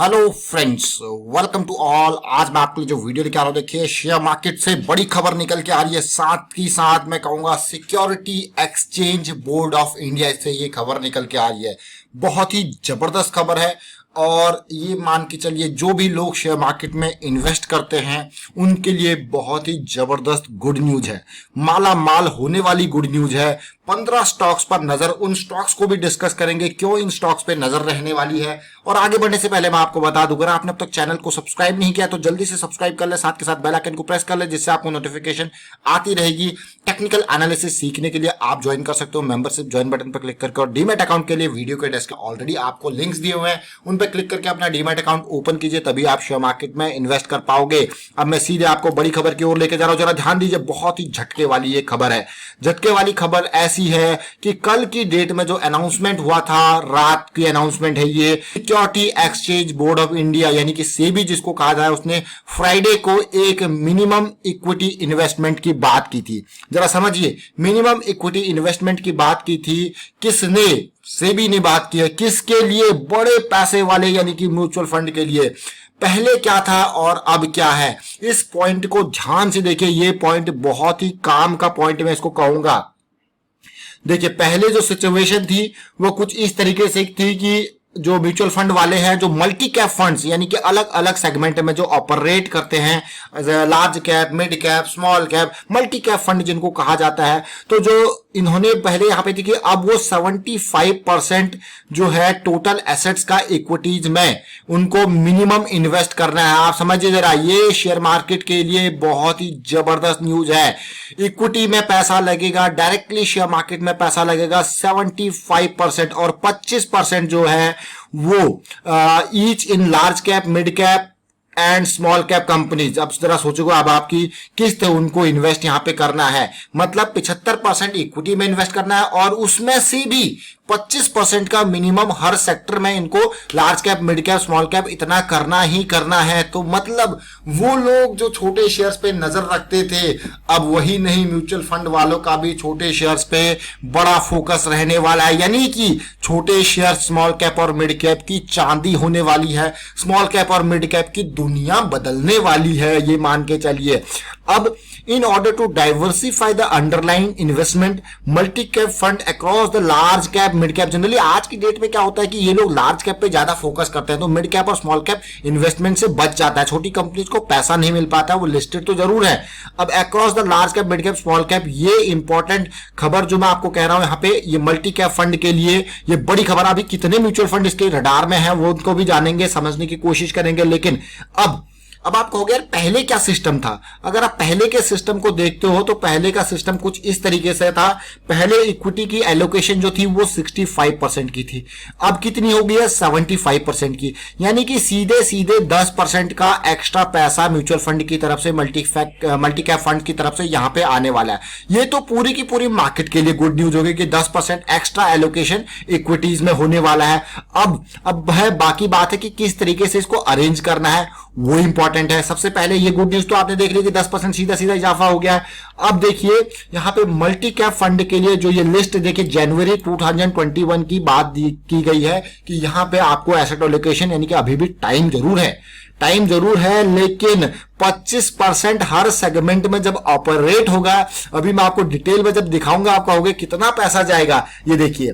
Hello friends, welcome to all. आज मैं आपके लिए जो वीडियो लेके आ रहा हूँ, देखिए शेयर मार्केट से बड़ी खबर निकल के आ रही है। साथ ही साथ मैं कहूंगा security exchange board of India से ये खबर निकल के आ रही है। बहुत ही जबरदस्त खबर है और ये मान के चलिए जो भी लोग शेयर मार्केट में इन्वेस्ट करते हैं उनके लिए बहुत ही जबरदस्त गुड न्यूज है। माला माल होने वाली गुड न्यूज है। 15 स्टॉक्स पर नजर, उन स्टॉक्स को भी डिस्कस करेंगे क्यों इन स्टॉक्स पे नजर रहने वाली है। और आगे बढ़ने से पहले मैं आपको बता दूं, अगर आपने अब तक चैनल को सब्सक्राइब नहीं किया तो जल्दी से सब्सक्राइब कर ले, साथ के साथ बेल आइकन को प्रेस कर ले, जिससे आपको नोटिफिकेशन आती रहेगी। टेक्निकल एनालिसिस सीखने के लिए आप ज्वाइन कर सकते हो मेंबरशिप ज्वाइन बटन पर क्लिक करके। और डीमैट अकाउंट के लिए वीडियो के डेस्क ऑलरेडी आपको लिंक्स दिए हुए हैं, उन पर क्लिक करके अपना डीमैट अकाउंट ओपन कीजिए, तभी आप शेयर मार्केट में इन्वेस्ट कर पाओगे। अब मैं सीधे आपको बड़ी खबर की ओर लेके जा रहा हूं, जरा ध्यान दीजिए। बहुत ही झटके वाली ये खबर है। झटके वाली खबर ऐसी है कि कल की डेट में जो अनाउंसमेंट हुआ था, रात की अनाउंसमेंट है ये, security exchange board of India यानी कि सेबी जिसको कहा जाए, उसने फ्राइडे को एक मिनिमम इक्विटी इन्वेस्टमेंट की बात की थी। जरा समझिए, मिनिमम इक्विटी इन्वेस्टमेंट की बात की थी। किसने? सेबी ने बात की है। किसके लिए? बड़े पैसे वाले यानी कि म्यूचुअल फंड के लिए। पहले क्या था और अब क्या है, इस पॉइंट को ध्यान से देखिए। ये पॉइंट बहुत ही काम का पॉइंट मैं इसको कहूंगा। देखिए, पहले जो सिचुएशन थी वो कुछ इस तरीके से थी कि जो म्यूचुअल फंड वाले हैं, जो मल्टी कैप फंड्स यानी कि अलग अलग सेगमेंट में जो ऑपरेट करते हैं, large cap, mid cap, small cap, multi cap fund जिनको कहा जाता है, तो जो इन्होंने पहले यहां पे देखिए, अब वो 75% जो है टोटल एसेट्स का इक्विटीज में उनको मिनिमम इन्वेस्ट करना है। आप समझिए जरा, ये शेयर मार्केट के लिए बहुत ही जबरदस्त न्यूज है। इक्विटी में पैसा लगेगा, डायरेक्टली शेयर मार्केट में पैसा लगेगा 75%, और 25% जो है वो each in large cap, mid cap and small cap companies. अब जरा सोचोगे, अब आपकी किस्त उनको इन्वेस्ट यहां पे करना है, मतलब 75% इक्विटी में इन्वेस्ट करना है, और उसमें से भी 25% का मिनिमम हर सेक्टर में इनको large cap, mid cap, small cap इतना करना ही करना है। तो मतलब वो लोग जो छोटे शेयर्स पे नजर रखते थे, अब वही नहीं, म्यूचुअल फंड वालों का भी छोटे शेयर्स पे बड़ा फोकस रहने वाला है। यानी कि छोटे शेयर स्मॉल कैप और मिड कैप की चांदी होने वाली है। स्मॉल कैप और मिड कैप की दुनिया बदलने वाली है, ये मान के चलिए। अब in order to diversify the underlying investment, multi cap fund across the large cap, mid cap, generally आज की डेट में क्या होता है कि ये लोग लार्ज कैप पे ज्यादा फोकस करते हैं, तो मिड कैप और स्मॉल कैप इन्वेस्टमेंट से बच जाता है। छोटी कंपनीज को पैसा नहीं मिल पाता, वो लिस्टेड तो जरूर है। अब across the large cap, mid cap, small cap, ये इंपॉर्टेंट खबर जो मैं आपको कह रहा हूं यहाँ पे, ये मल्टी कैप फंड के लिए ये बड़ी खबर। अभी कितने म्यूचुअल फंड इसके रडार में है वो उनको भी जानेंगे, समझने की कोशिश करेंगे। लेकिन अब आप कहोगे यार पहले क्या सिस्टम था। अगर आप पहले के सिस्टम को देखते हो तो पहले का सिस्टम कुछ इस तरीके से था। पहले इक्विटी की एलोकेशन जो थी वो 65% की थी, अब कितनी हो गई है? 75% की। यानी कि सीधे सीधे 10% का एक्स्ट्रा पैसा म्यूचुअल फंड की तरफ से, मल्टी कैप फंड की तरफ से यहां पे आने वाला है। ये तो पूरी की पूरी मार्केट के लिए गुड न्यूज होगी कि 10% एक्स्ट्रा एलोकेशन इक्विटीज में होने वाला है। अब है बाकी बात है कि किस तरीके से इसको अरेंज करना है, वो इंपॉर्टेंट है। सबसे पहले ये गुड न्यूज तो आपने देख ली कि 10% सीधा सीधा इजाफा हो गया है। अब देखिए यहां पे मल्टी कैप फंड के लिए जो ये लिस्ट देखिए, जनवरी 2021 की बात की गई है कि यहां पे आपको एसेट एलोकेशन, यानी कि अभी भी टाइम जरूर है, लेकिन 25% हर सेगमेंट में जब ऑपरेट होगा, अभी मैं आपको डिटेल में जब दिखाऊंगा आप कहोगे कितना पैसा जाएगा। ये देखिए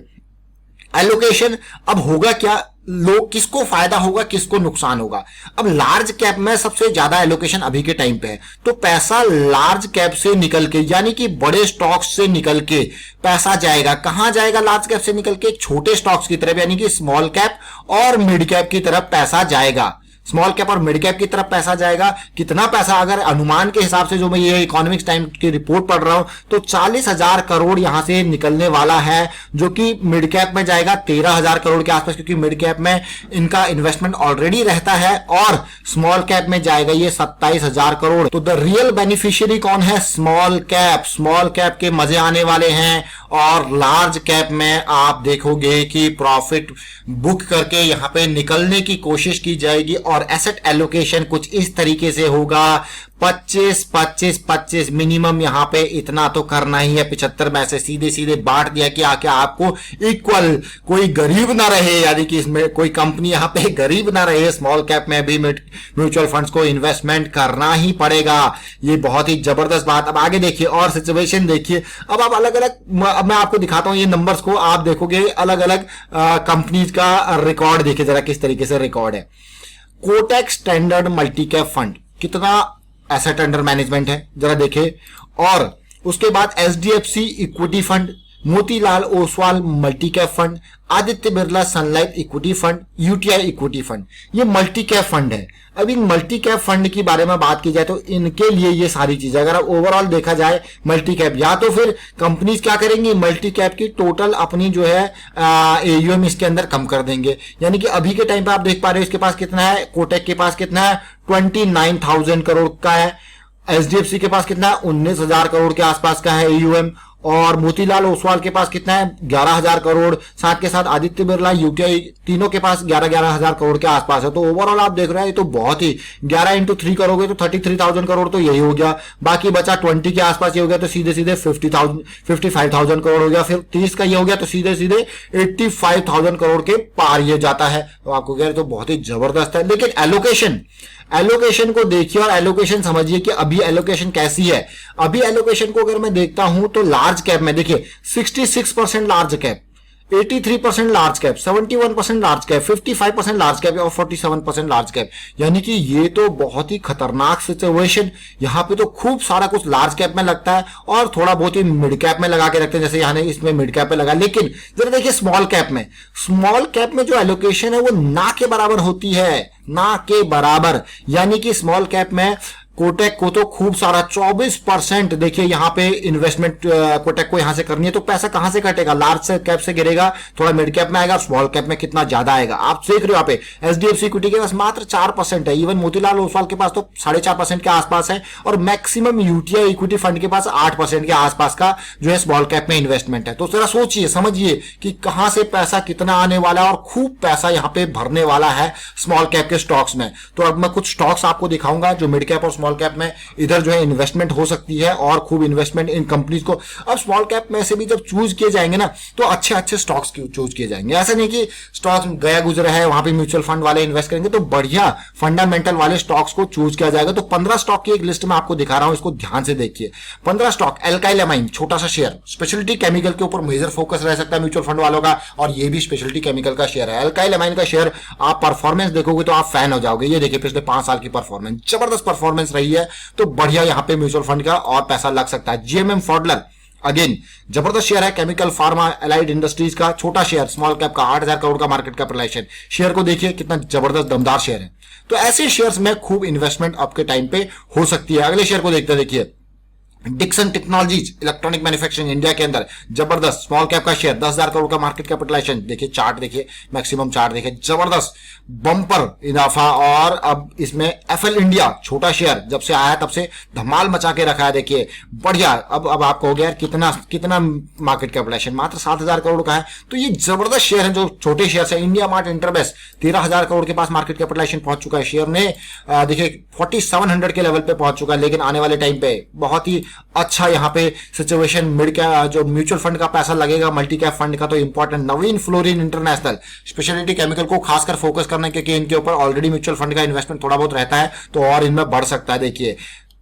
एलोकेशन अब होगा क्या, लोग किसको फायदा होगा, किसको नुकसान होगा। अब लार्ज कैप में सबसे ज्यादा एलोकेशन अभी के टाइम पे है, तो पैसा लार्ज कैप से निकल के, यानी कि बड़े स्टॉक्स से निकल के पैसा जाएगा। कहां जाएगा? लार्ज कैप से निकल के छोटे स्टॉक्स की तरफ, यानी कि स्मॉल कैप और मिड कैप की तरफ पैसा जाएगा। स्मॉल कैप और मिड कैप की तरफ पैसा जाएगा। कितना पैसा? अगर अनुमान के हिसाब से जो मैं ये इकोनॉमिक्स टाइम की रिपोर्ट पढ़ रहा हूं, तो 40,000 करोड़ यहां से निकलने वाला है, जो कि मिड कैप में जाएगा 13,000 करोड़ के आसपास, क्योंकि मिड कैप में इनका इन्वेस्टमेंट ऑलरेडी रहता है, और स्मॉल कैप में जाएगा ये 27,000 करोड़। तो द रियल बेनिफिशियरी कौन है? स्मॉल कैप के मजे आने वाले हैं। और लार्ज कैप में आप देखोगे कि प्रॉफिट बुक करके यहां पे निकलने की कोशिश की जाएगी, और एसेट एलोकेशन कुछ इस तरीके से होगा। 25 25 25 मिनिमम यहाँ पे इतना तो करना ही है। 75 में से सीधे सीधे बांट दिया कि आके आपको इक्वल, कोई गरीब ना रहे, यानी कि इसमें कोई कंपनी यहाँ पे गरीब ना रहे। स्मॉल कैप में भी म्यूचुअल फंड्स को इन्वेस्टमेंट करना ही पड़ेगा। ये बहुत ही जबरदस्त बात। अब आगे देखिए और सिचुएशन देखिए। अब आप अलग अलग, अब मैं आपको दिखाता हूं ये नंबर्स को, आप देखोगे अलग अलग कंपनीज का रिकॉर्ड देखिए जरा किस तरीके से रिकॉर्ड है। Kotak standard multi cap fund कितना एसेट अंडर मैनेजमेंट है जरा देखे। और उसके बाद HDFC equity fund, Motilal Oswal multi cap fund, Aditya Birla Sun Life equity fund, UTI equity fund, ये मल्टी कैप फंड है। अब इन मल्टी कैप फंड की बारे में बात की जाए तो इनके लिए ये सारी चीजें, अगर ओवरऑल देखा जाए मल्टी कैप, या तो फिर कंपनीज क्या करेंगी, मल्टी कैप की टोटल अपनी जो है एयूएम इसके अंदर कम कर देंगे। यानी कि अभी के टाइम पे आप देख पा रहे हो इसके पास कितना है, कोटक के पास कितना है, 29,000 करोड़ का है। एचडीएफसी के पास कितना है, 19,000 करोड़ के आसपास का है एयूएम। और मोतीलाल ओसवाल के पास कितना है, 11,000 करोड़। साथ के साथ आदित्य बिरला, यूटीआई, तीनों के पास 11,000 करोड़ के आसपास है। तो ओवरऑल आप देख रहे हैं ये तो बहुत ही, 11 इंटू 3 करोगे तो 33,000 करोड़ तो यही हो गया। बाकी बचा 20 के आसपास ये हो गया तो सीधे सीधे 55,000 करोड़ हो गया। फिर 30 का ये हो गया तो सीधे सीधे 85,000 करोड़ के पार ये जाता है। तो आपको कह रहे तो बहुत ही जबरदस्त है। लेकिन एलोकेशन को देखिए और एलोकेशन समझिए कि अभी एलोकेशन कैसी है। अभी एलोकेशन को अगर मैं देखता हूं तो लार्ज कैप में देखिए 66% large cap, 83% large cap, 71% large cap, 55% large cap और 47% लार्ज कैप। यानी कि ये तो बहुत ही खतरनाक सिचुएशन। यहां पे तो खूब सारा कुछ लार्ज कैप में लगता है और थोड़ा बहुत ही मिड कैप में लगा के रखते हैं, जैसे यहाँ इसमें मिड कैप में लगा। लेकिन जरा देखिए स्मॉल कैप में जो एलोकेशन है वो ना के बराबर होती है, ना के बराबर। यानी कि स्मॉल कैप में कोटक को तो खूब सारा 24% देखिए यहाँ पे इन्वेस्टमेंट कोटक को यहां से करनी है। तो पैसा कहां से कटेगा, लार्ज से कैप से गिरेगा, थोड़ा मिड कैप में आएगा, स्मॉल कैप में कितना ज्यादा आएगा आप देख रहे हो। यहाँ पे एचडीएफसी इक्विटी के पास मात्र 4% है, इवन मोतीलाल ओसवाल के पास तो 4.5% के आसपास है। और मैक्सिमम यूटीआई इक्विटी फंड के पास 8% के आसपास का जो है स्मॉल कैप में इन्वेस्टमेंट है। तो जरा सोचिए समझिए कि कहां से पैसा कितना आने वाला है और खूब पैसा यहाँ पे भरने वाला है स्मॉल कैप के स्टॉक्स में। तो अब मैं कुछ स्टॉक्स आपको दिखाऊंगा जो मिड कैप और स्मॉल कैप में इधर जो है इन्वेस्टमेंट हो सकती है और खूब इन्वेस्टमेंट इन कंपनीज को। अब स्मॉल कैप में से भी जब चूज किए जाएंगे ना तो अच्छे अच्छे स्टॉक्स चूज किए जाएंगे। ऐसा नहीं कि स्टॉक्स गया गुजरा है वहां पे म्यूचुअल फंड वाले इन्वेस्ट करेंगे, तो बढ़िया फंडामेंटल वाले स्टॉक्स को चूज किया जाएगा। तो 15 स्टॉक की एक लिस्ट में आपको दिखा रहा हूं, इसको ध्यान से देखिए। 15 स्टॉक, एल्काइल एमाइन छोटा सा शेयर, स्पेशलिटी केमिकल के ऊपर मेजर फोकस रह सकता है म्यूचुअल फंड वालों का, और ये भी स्पेशलिटी केमिकल का शेयर है। एल्काइल एमाइन का शेयर आप परफॉर्मेंस देखोगे तो आप फैन हो जाओगे। ये देखिए पिछले 5 साल की परफॉर्मेंस, जबरदस्त परफॉर्मेंस रही है। तो बढ़िया यहाँ पे म्यूचुअल फंड का और पैसा लग सकता है। जीएमएम फॉडलर अगेन जबरदस्त शेयर है, केमिकल फार्मा एलाइड इंडस्ट्रीज का छोटा शेयर, स्मॉल कैप का, 8,000 करोड़ का मार्केट कैपिटलाइजेशन। शेयर को देखिए कितना जबरदस्त दमदार शेयर है। तो ऐसे शेयर्स में खूब इन्वेस्टमेंट आपके टाइम पे हो सकती है। अगले शेयर को देखते हैं, देखिए Dixon technologies electronic manufacturing India के अंदर जबरदस्त स्मॉल कैप का शेयर, 10,000 करोड़ का मार्केट कैपिटलाइजेशन। देखिए चार्ट देखिए, मैक्सिमम चार्ट देखिए, जबरदस्त बम्पर इजाफा। और अब इसमें एफएल इंडिया छोटा शेयर जब से आया तब से धमाल मचा के रखा है, देखिए बढ़िया। अब आपको हो गया कितना मार्केट कैपिटलाइजेशन, मात्र 7,000 करोड़ का है। तो ये जबरदस्त शेयर है जो छोटे शेयर है। इंडिया मार्ट इंटरबेस्ट 13,000 करोड़ के पास मार्केट कैपिटलाइजेशन पहुंच चुका है। शेयर ने देखिए 4700 के लेवल पे पहुंच चुका है। लेकिन आने वाले टाइम पे बहुत ही अच्छा यहाँ पे सिचुएशन, मिड का जो म्यूचुअल फंड का पैसा लगेगा मल्टी कैप फंड का तो इंपॉर्टेंट। नवीन फ्लोरिन इंटरनेशनल स्पेशलिटी केमिकल को खासकर फोकस करना है क्योंकि इनके ऊपर ऑलरेडी म्यूचुअल फंड का इन्वेस्टमेंट थोड़ा बहुत रहता है तो और इनमें बढ़ सकता है। देखिए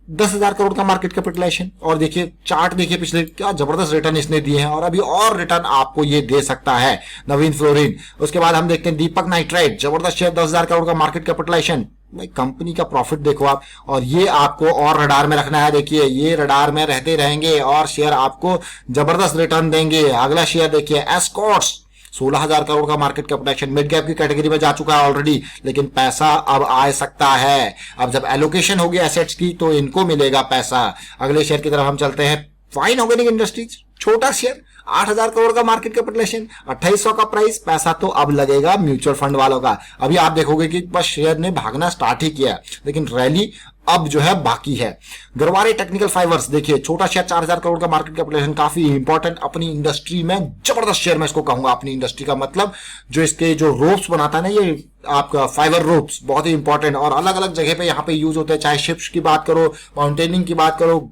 10,000 करोड़ का मार्केट कैपिटलाइजेशन और देखिए चार्ट देखिए पिछले क्या जबरदस्त रिटर्न इसने दिए हैं और अभी और रिटर्न आपको ये दे सकता है नवीन फ्लोरिन। उसके बाद हम देखते हैं दीपक नाइट्राइट, जबरदस्त शेयर, 10,000 करोड़ का मार्केट कैपिटलाइजेशन। भाई कंपनी का प्रॉफिट देखो आप, और ये आपको और रडार में रखना है। देखिए ये रडार में रहते रहेंगे और शेयर आपको जबरदस्त रिटर्न देंगे। अगला शेयर देखिए एस्कॉर्ट्स, 16,000 करोड़ का मार्केट कैपिटलाइजेशन, मिड कैप की कैटेगरी में जा चुका है ऑलरेडी, लेकिन पैसा अब आ सकता है। अब जब एलोकेशन होगी एसेट्स की तो इनको मिलेगा पैसा। अगले शेयर की तरफ हम चलते हैं, फाइन ऑर्गेनिक इंडस्ट्रीज, छोटा शेयर, 8,000 करोड़ का मार्केट कैपिटलाइजेशन, 2800 का प्राइस। पैसा तो अब लगेगा म्यूचुअल फंड वालों का। अभी आप देखोगे कि बस शेयर ने भागना स्टार्ट ही किया है, लेकिन रैली अब जो है बाकी है। गरवारे टेक्निकल फाइबर्स देखिए, छोटा शेयर, 4,000 करोड़ का मार्केट कैपिटलाइजेशन, काफी इंपॉर्टेंट अपनी इंडस्ट्री में जबरदस्त शेयर, मैं इसको कहूंगा अपनी इंडस्ट्री का मतलब जो इसके जो रोप्स बनाता है ना, ये आपका फाइबर रोप्स बहुत ही इंपॉर्टेंट और अलग अलग जगह पे यहाँ पे यूज होते हैं, चाहे शिप्स की बात करो, माउंटेनिंग की बात करो।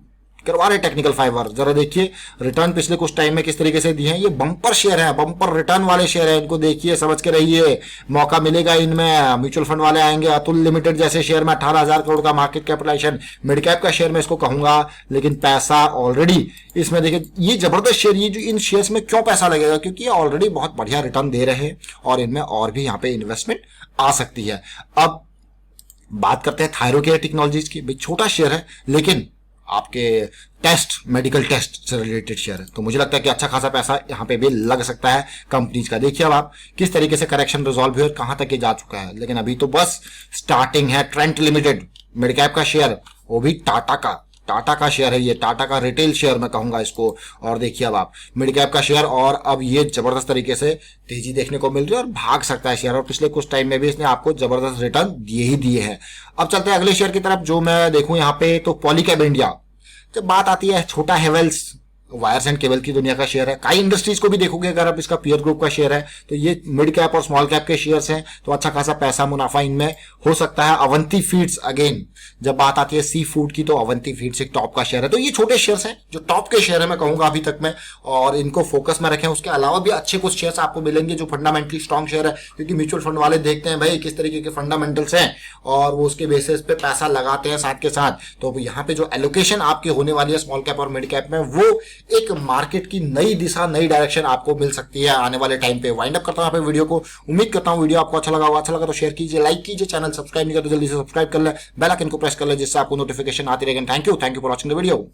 करवारे टेक्निकल फाइबर जरा देखिए रिटर्न पिछले कुछ टाइम में किस तरीके से दिए हैं। ये बम्पर शेयर है, बम्पर रिटर्न वाले शेयर है, इनको देखिए, समझ के रहिए, मौका मिलेगा इनमें। म्यूचुअल फंड वाले आएंगे, अतुल लिमिटेड जैसे शेयर में 18,000 करोड़ का मार्केट कैपिटलाइजेशन, मिड कैप का शेयर मैं इसको कहूंगा, लेकिन पैसा ऑलरेडी इसमें देखिए, ये जबरदस्त शेयर, ये जो इन शेयर्स में क्यों पैसा लगेगा, क्योंकि ये ऑलरेडी बहुत बढ़िया रिटर्न दे रहे हैं और इनमें और भी यहाँ पे इन्वेस्टमेंट आ सकती है। अब बात करते हैं थायरोकेयर टेक्नोलॉजीज की। भाई छोटा शेयर है, लेकिन आपके टेस्ट, मेडिकल टेस्ट से रिलेटेड शेयर है, तो मुझे लगता है कि अच्छा खासा पैसा यहाँ पे भी लग सकता है कंपनीज का। देखिए अब आप किस तरीके से करेक्शन रिजॉल्व हुई और कहां तक ये जा चुका है, लेकिन अभी तो बस स्टार्टिंग है। ट्रेंट लिमिटेड मिड कैप का शेयर, वो भी टाटा का शेयर है, ये टाटा का रिटेल शेयर मैं कहूंगा इसको। और देखिए अब आप मिड कैप का शेयर, और अब ये जबरदस्त तरीके से तेजी देखने को मिल रही है और भाग सकता है शेयर, और पिछले कुछ टाइम में भी इसने आपको जबरदस्त रिटर्न दिए ही दिए हैं। अब चलते हैं अगले शेयर की तरफ, जो मैं देखूं यहाँ पे, तो पॉलीकैब इंडिया। जब बात आती है छोटा हेवेल्स वायर्स एंड केबल की दुनिया का शेयर है, काई इंडस्ट्रीज को भी देखोगे अगर आप, इसका पीयर ग्रुप का शेयर है, तो ये मिड कैप और स्मॉल कैप के शेयर्स हैं, तो अच्छा खासा पैसा मुनाफा इनमें हो सकता है। अवंती फीड्स, अगेन जब बात आती है सी फूड की, तो अवंती फीड्स एक टॉप का शेयर है। तो ये छोटे शेयर्स हैं जो टॉप के शेयर है मैं कहूंगा अभी तक में, और इनको फोकस में रखें। उसके अलावा भी अच्छे कुछ शेयर्स आपको मिलेंगे जो फंडामेंटली स्ट्रॉन्ग शेयर है, क्योंकि म्यूचुअल फंड वाले देखते हैं भाई किस तरीके के फंडामेंटल्स हैं और वो उसके बेसिस पे पैसा लगाते हैं साथ के साथ। तो यहाँ पे जो एलोकेशन आपकी होने वाली है स्मॉल कैप और मिड कैप में, वो एक मार्केट की नई दिशा, नई डायरेक्शन आपको मिल सकती है आने वाले टाइम पे। वाइंड अप करता हूं यहाँ पे वीडियो को। उम्मीद करता हूं वीडियो आपको अच्छा लगा होगा। अच्छा लगा तो शेयर कीजिए, लाइक कीजिए, चैनल सब्सक्राइब नहीं करते जल्दी से सब्सक्राइब कर ले, बेल आइकन को प्रेस कर ले, जिससे आपको नोटिफिकेशन आती रहेगी। Thank you for watching the video.